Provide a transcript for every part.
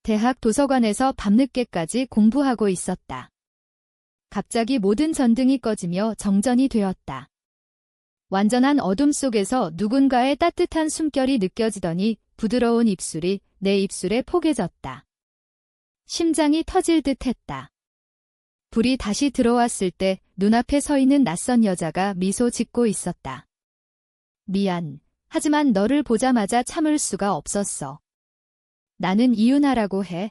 대학 도서관에서 밤늦게까지 공부하고 있었다. 갑자기 모든 전등이 꺼지며 정전이 되었다. 완전한 어둠 속에서 누군가의 따뜻한 숨결이 느껴지더니 부드러운 입술이 내 입술에 포개졌다. 심장이 터질 듯 했다. 불이 다시 들어왔을 때 눈앞에 서 있는 낯선 여자가 미소 짓고 있었다. 미안. 하지만 너를 보자마자 참을 수가 없었어. 나는 이윤하라고 해.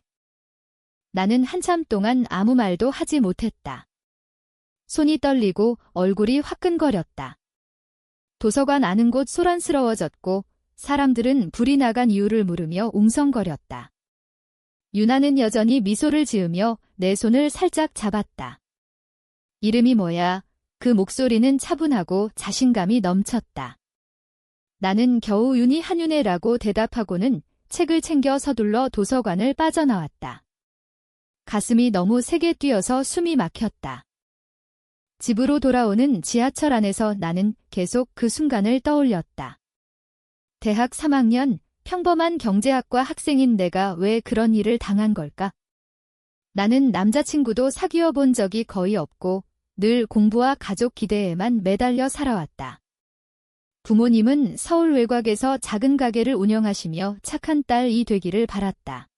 나는 한참 동안 아무 말도 하지 못했다. 손이 떨리고 얼굴이 화끈거렸다. 도서관 아는 곳 소란스러워졌고 사람들은 불이 나간 이유를 물으며 웅성거렸다. 윤하는 여전히 미소를 지으며 내 손을 살짝 잡았다. 이름이 뭐야? 그 목소리는 차분하고 자신감이 넘쳤다. 나는 겨우 윤희 한윤혜라고 대답하고는 책을 챙겨 서둘러 도서관을 빠져나왔다. 가슴이 너무 세게 뛰어서 숨이 막혔다. 집으로 돌아오는 지하철 안에서 나는 계속 그 순간을 떠올렸다. 대학 3학년 평범한 경제학과 학생인 내가 왜 그런 일을 당한 걸까? 나는 남자친구도 사귀어 본 적이 거의 없고 늘 공부와 가족 기대에만 매달려 살아왔다. 부모님은 서울 외곽에서 작은 가게를 운영하시며 착한 딸이 되기를 바랐다.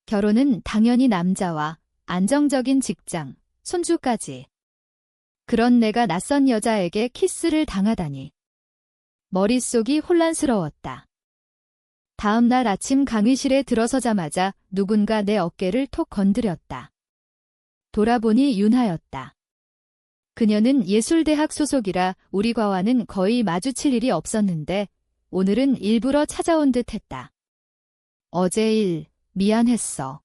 결혼은 당연히 남자와 안정적인 직장, 손주까지. 그런 내가 낯선 여자에게 키스를 당하다니. 머릿속이 혼란스러웠다. 다음 날 아침 강의실에 들어서자마자 누군가 내 어깨를 톡 건드렸다. 돌아보니 윤하였다. 그녀는 예술대학 소속이라 우리 과와는 거의 마주칠 일이 없었는데 오늘은 일부러 찾아온 듯 했다. 어제 일 미안했어.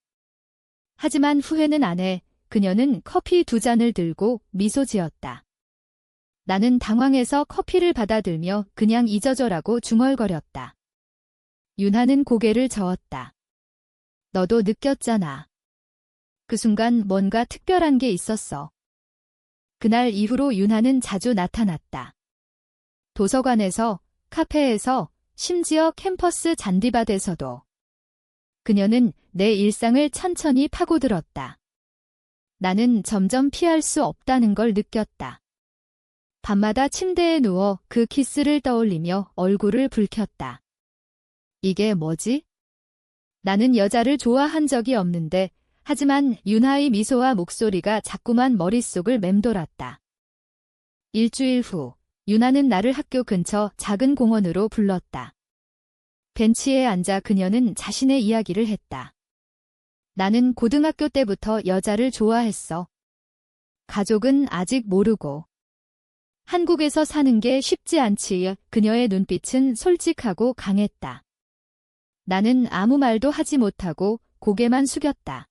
하지만 후회는 안 해. 그녀는 커피 2잔을 들고 미소 지었다. 나는 당황해서 커피를 받아들며 그냥 잊어줘라고 중얼거렸다. 윤하는 고개를 저었다. 너도 느꼈잖아. 그 순간 뭔가 특별한 게 있었어. 그날 이후로 윤하는 자주 나타났다. 도서관에서, 카페에서, 심지어 캠퍼스 잔디밭에서도. 그녀는 내 일상을 천천히 파고들었다. 나는 점점 피할 수 없다는 걸 느꼈다. 밤마다 침대에 누워 그 키스를 떠올리며 얼굴을 붉혔다. 이게 뭐지? 나는 여자를 좋아한 적이 없는데 하지만 윤하의 미소와 목소리가 자꾸만 머릿속을 맴돌았다. 일주일 후 윤하는 나를 학교 근처 작은 공원으로 불렀다. 벤치에 앉아 그녀는 자신의 이야기를 했다. 나는 고등학교 때부터 여자를 좋아했어. 가족은 아직 모르고. 한국에서 사는 게 쉽지 않지. 그녀의 눈빛은 솔직하고 강했다. 나는 아무 말도 하지 못하고 고개만 숙였다.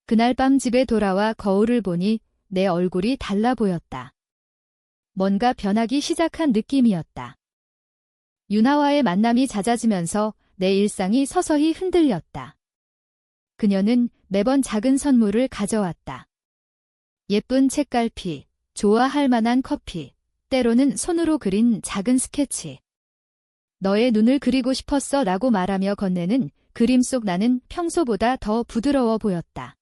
그날 밤 집에 돌아와 거울을 보니 내 얼굴이 달라 보였다. 뭔가 변하기 시작한 느낌이었다. 윤하와의 만남이 잦아지면서 내 일상이 서서히 흔들렸다. 그녀는 매번 작은 선물을 가져왔다. 예쁜 책갈피, 좋아할 만한 커피, 때로는 손으로 그린 작은 스케치. 너의 눈을 그리고 싶었어 라고 말하며 건네는 그림 속 나는 평소보다 더 부드러워 보였다.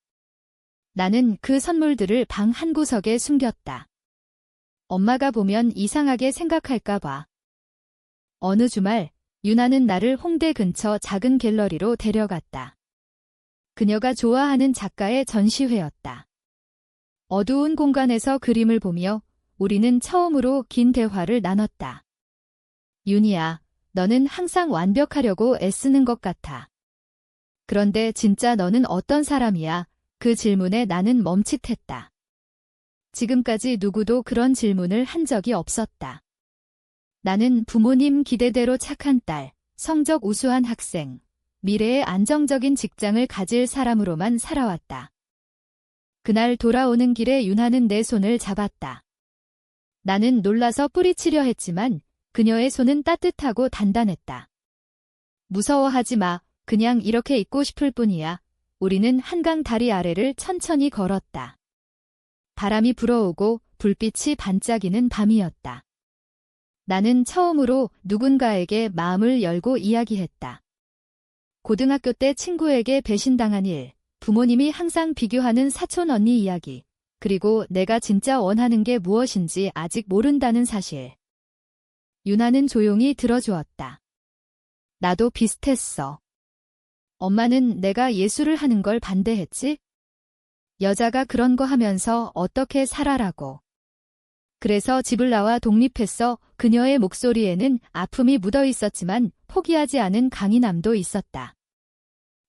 나는 그 선물들을 방 한구석에 숨겼다. 엄마가 보면 이상하게 생각할까 봐. 어느 주말, 윤하는 나를 홍대 근처 작은 갤러리로 데려갔다. 그녀가 좋아하는 작가의 전시회였다. 어두운 공간에서 그림을 보며 우리는 처음으로 긴 대화를 나눴다. 윤희야, 너는 항상 완벽하려고 애쓰는 것 같아. 그런데 진짜 너는 어떤 사람이야? 그 질문에 나는 멈칫했다. 지금까지 누구도 그런 질문을 한 적이 없었다. 나는 부모님 기대대로 착한 딸, 성적 우수한 학생, 미래에 안정적인 직장을 가질 사람으로만 살아왔다. 그날 돌아오는 길에 윤하는 내 손을 잡았다. 나는 놀라서 뿌리치려 했지만 그녀의 손은 따뜻하고 단단했다. 무서워하지 마. 그냥 이렇게 있고 싶을 뿐이야. 우리는 한강 다리 아래를 천천히 걸었다. 바람이 불어오고 불빛이 반짝이는 밤이었다. 나는 처음으로 누군가에게 마음을 열고 이야기했다. 고등학교 때 친구에게 배신당한 일, 부모님이 항상 비교하는 사촌 언니 이야기, 그리고 내가 진짜 원하는 게 무엇인지 아직 모른다는 사실. 유나는 조용히 들어주었다. 나도 비슷했어. 엄마는 내가 예술을 하는 걸 반대했지? 여자가 그런 거 하면서 어떻게 살아라고. 그래서 집을 나와 독립했어. 그녀의 목소리에는 아픔이 묻어 있었지만 포기하지 않은 강인함도 있었다.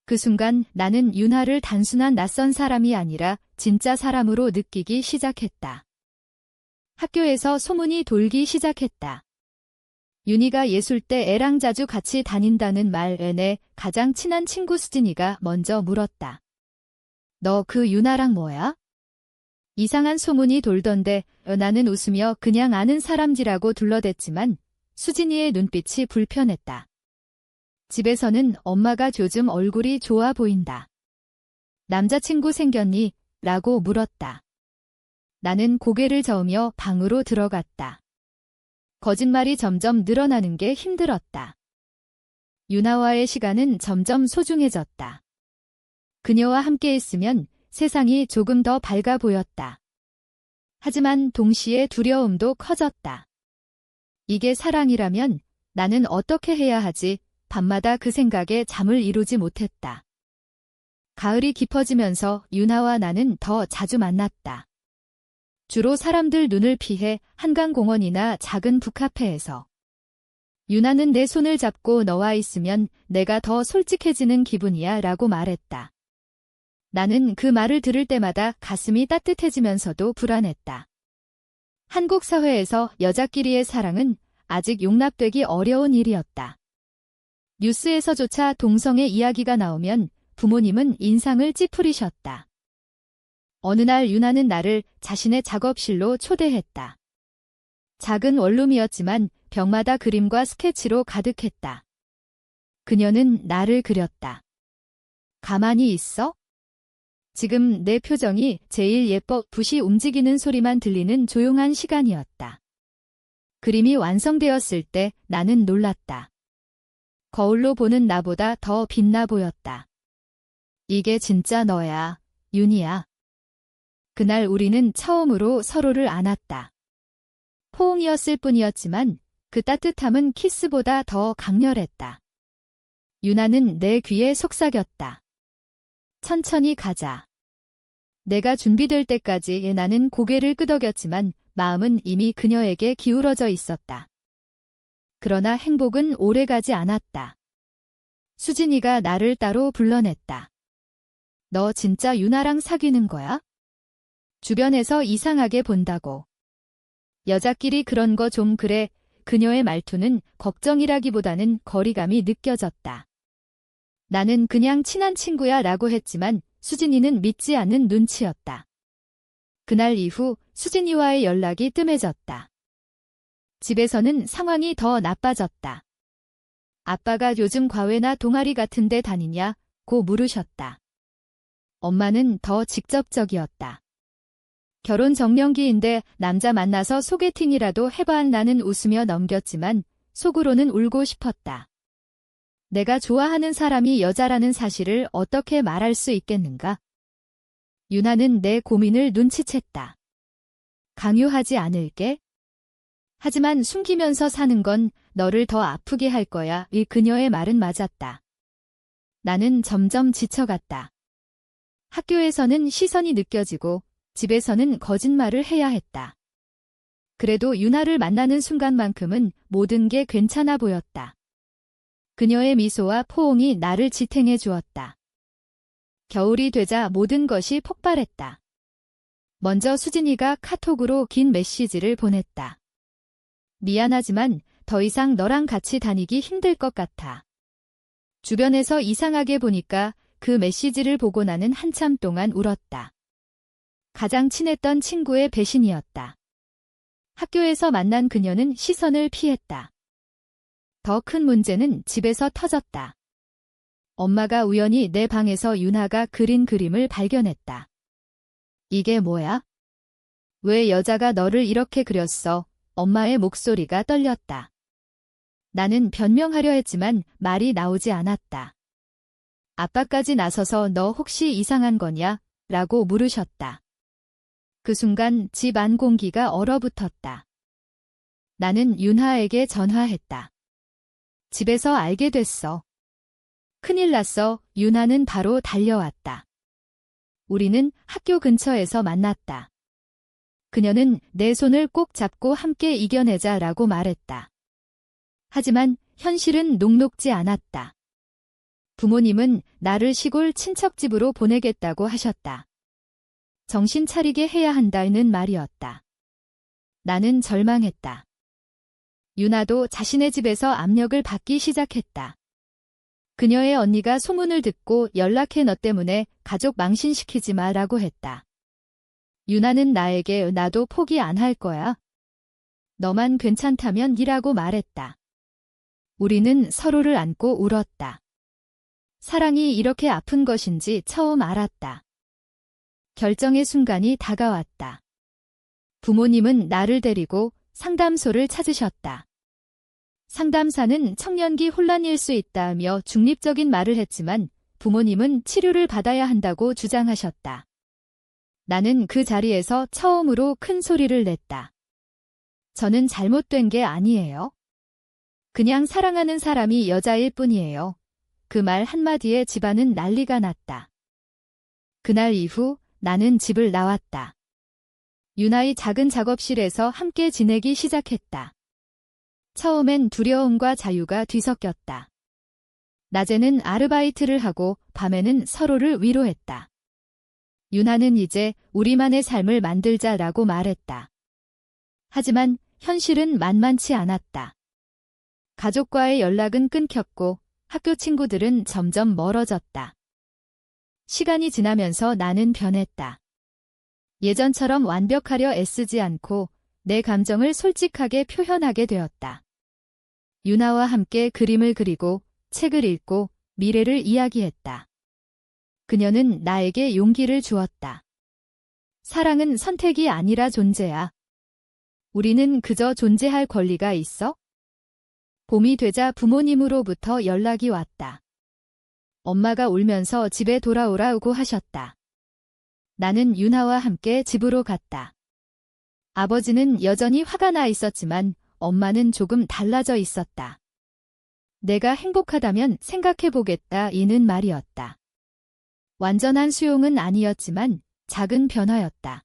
그 순간 나는 유나를 단순한 낯선 사람이 아니라 진짜 사람으로 느끼기 시작했다. 학교에서 소문이 돌기 시작했다. 윤희가 예술대 애랑 자주 같이 다닌다는 말에 내 가장 친한 친구 수진이가 먼저 물었다. 너 그 유나랑 뭐야? 이상한 소문이 돌던데 나는 웃으며 그냥 아는 사람지라고 둘러댔지만 수진이의 눈빛이 불편했다. 집에서는 엄마가 요즘 얼굴이 좋아 보인다. 남자친구 생겼니? 라고 물었다. 나는 고개를 저으며 방으로 들어갔다. 거짓말이 점점 늘어나는 게 힘들었다. 유나와의 시간은 점점 소중해졌다. 그녀와 함께 있으면 세상이 조금 더 밝아 보였다. 하지만 동시에 두려움도 커졌다. 이게 사랑이라면 나는 어떻게 해야 하지? 밤마다 그 생각에 잠을 이루지 못했다. 가을이 깊어지면서 유나와 나는 더 자주 만났다. 주로 사람들 눈을 피해 한강공원이나 작은 북카페에서. 유나는 내 손을 잡고 너와 있으면 내가 더 솔직해지는 기분이야 라고 말했다. 나는 그 말을 들을 때마다 가슴이 따뜻해지면서도 불안했다. 한국 사회에서 여자끼리의 사랑은 아직 용납되기 어려운 일이었다. 뉴스에서조차 동성애 이야기가 나오면 부모님은 인상을 찌푸리셨다. 어느 날 유나는 나를 자신의 작업실로 초대했다. 작은 원룸이었지만 벽마다 그림과 스케치로 가득했다. 그녀는 나를 그렸다. 가만히 있어? 지금 내 표정이 제일 예뻐. 붓이 움직이는 소리만 들리는 조용한 시간이었다. 그림이 완성되었을 때 나는 놀랐다. 거울로 보는 나보다 더 빛나 보였다. 이게 진짜 너야, 윤희야. 그날 우리는 처음으로 서로를 안았다. 포옹이었을 뿐이었지만 그 따뜻함은 키스보다 더 강렬했다. 유나는 내 귀에 속삭였다. 천천히 가자. 내가 준비될 때까지 나는 고개를 끄덕였지만 마음은 이미 그녀에게 기울어져 있었다. 그러나 행복은 오래가지 않았다. 수진이가 나를 따로 불러냈다. 너 진짜 유나랑 사귀는 거야? 주변에서 이상하게 본다고. 여자끼리 그런 거 좀 그래. 그녀의 말투는 걱정이라기보다는 거리감이 느껴졌다. 나는 그냥 친한 친구야 라고 했지만 수진이는 믿지 않는 눈치였다. 그날 이후 수진이와의 연락이 뜸해졌다. 집에서는 상황이 더 나빠졌다. 아빠가 요즘 과외나 동아리 같은 데 다니냐고 물으셨다. 엄마는 더 직접적이었다. 결혼 정년기인데 남자 만나서 소개팅이라도 해봐. 나는 웃으며 넘겼지만 속으로는 울고 싶었다. 내가 좋아하는 사람이 여자라는 사실을 어떻게 말할 수 있겠는가? 유나는 내 고민을 눈치챘다. 강요하지 않을게. 하지만 숨기면서 사는 건 너를 더 아프게 할 거야. 이 그녀의 말은 맞았다. 나는 점점 지쳐갔다. 학교에서는 시선이 느껴지고 집에서는 거짓말을 해야 했다. 그래도 유나를 만나는 순간만큼은 모든 게 괜찮아 보였다. 그녀의 미소와 포옹이 나를 지탱해 주었다. 겨울이 되자 모든 것이 폭발했다. 먼저 수진이가 카톡으로 긴 메시지를 보냈다. 미안하지만 더 이상 너랑 같이 다니기 힘들 것 같아. 주변에서 이상하게 보니까 그 메시지를 보고 나는 한참 동안 울었다. 가장 친했던 친구의 배신이었다. 학교에서 만난 그녀는 시선을 피했다. 더 큰 문제는 집에서 터졌다. 엄마가 우연히 내 방에서 유나가 그린 그림을 발견했다. 이게 뭐야? 왜 여자가 너를 이렇게 그렸어? 엄마의 목소리가 떨렸다. 나는 변명하려 했지만 말이 나오지 않았다. 아빠까지 나서서 너 혹시 이상한 거냐? 라고 물으셨다. 그 순간 집 안 공기가 얼어붙었다. 나는 윤하에게 전화했다. 집에서 알게 됐어. 큰일 났어. 윤하는 바로 달려왔다. 우리는 학교 근처에서 만났다. 그녀는 내 손을 꼭 잡고 함께 이겨내자라고 말했다. 하지만 현실은 녹록지 않았다. 부모님은 나를 시골 친척집으로 보내겠다고 하셨다. 정신 차리게 해야 한다는 말이었다. 나는 절망했다. 윤아도 자신의 집에서 압력을 받기 시작했다. 그녀의 언니가 소문을 듣고 연락해 너 때문에 가족 망신시키지 마라고 했다. 윤아는 나에게 나도 포기 안 할 거야. 너만 괜찮다면 이라고 말했다. 우리는 서로를 안고 울었다. 사랑이 이렇게 아픈 것인지 처음 알았다. 결정의 순간이 다가왔다. 부모님은 나를 데리고 상담소를 찾으셨다. 상담사는 청년기 혼란일 수 있다며 중립적인 말을 했지만 부모님은 치료를 받아야 한다고 주장하셨다. 나는 그 자리에서 처음으로 큰 소리를 냈다. 저는 잘못된 게 아니에요. 그냥 사랑하는 사람이 여자일 뿐이에요. 그 말 한마디에 집안은 난리가 났다. 그날 이후 나는 집을 나왔다. 윤아의 작은 작업실에서 함께 지내기 시작했다. 처음엔 두려움과 자유가 뒤섞였다. 낮에는 아르바이트를 하고 밤에는 서로를 위로했다. 윤아는 이제 우리만의 삶을 만들자라고 말했다. 하지만 현실은 만만치 않았다. 가족과의 연락은 끊겼고 학교 친구들은 점점 멀어졌다. 시간이 지나면서 나는 변했다. 예전처럼 완벽하려 애쓰지 않고 내 감정을 솔직하게 표현하게 되었다. 윤아와 함께 그림을 그리고 책을 읽고 미래를 이야기했다. 그녀는 나에게 용기를 주었다. 사랑은 선택이 아니라 존재야. 우리는 그저 존재할 권리가 있어? 봄이 되자 부모님으로부터 연락이 왔다. 엄마가 울면서 집에 돌아오라고 하셨다. 나는 윤아와 함께 집으로 갔다. 아버지는 여전히 화가 나 있었지만 엄마는 조금 달라져 있었다. 내가 행복하다면 생각해보겠다 이는 말이었다. 완전한 수용은 아니었지만 작은 변화였다.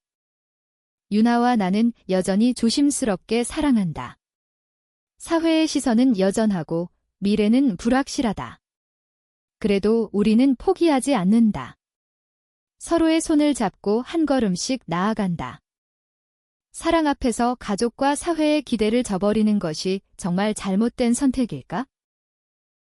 윤아와 나는 여전히 조심스럽게 사랑한다. 사회의 시선은 여전하고 미래는 불확실하다. 그래도 우리는 포기하지 않는다. 서로의 손을 잡고 한 걸음씩 나아간다. 사랑 앞에서 가족과 사회의 기대를 저버리는 것이 정말 잘못된 선택일까?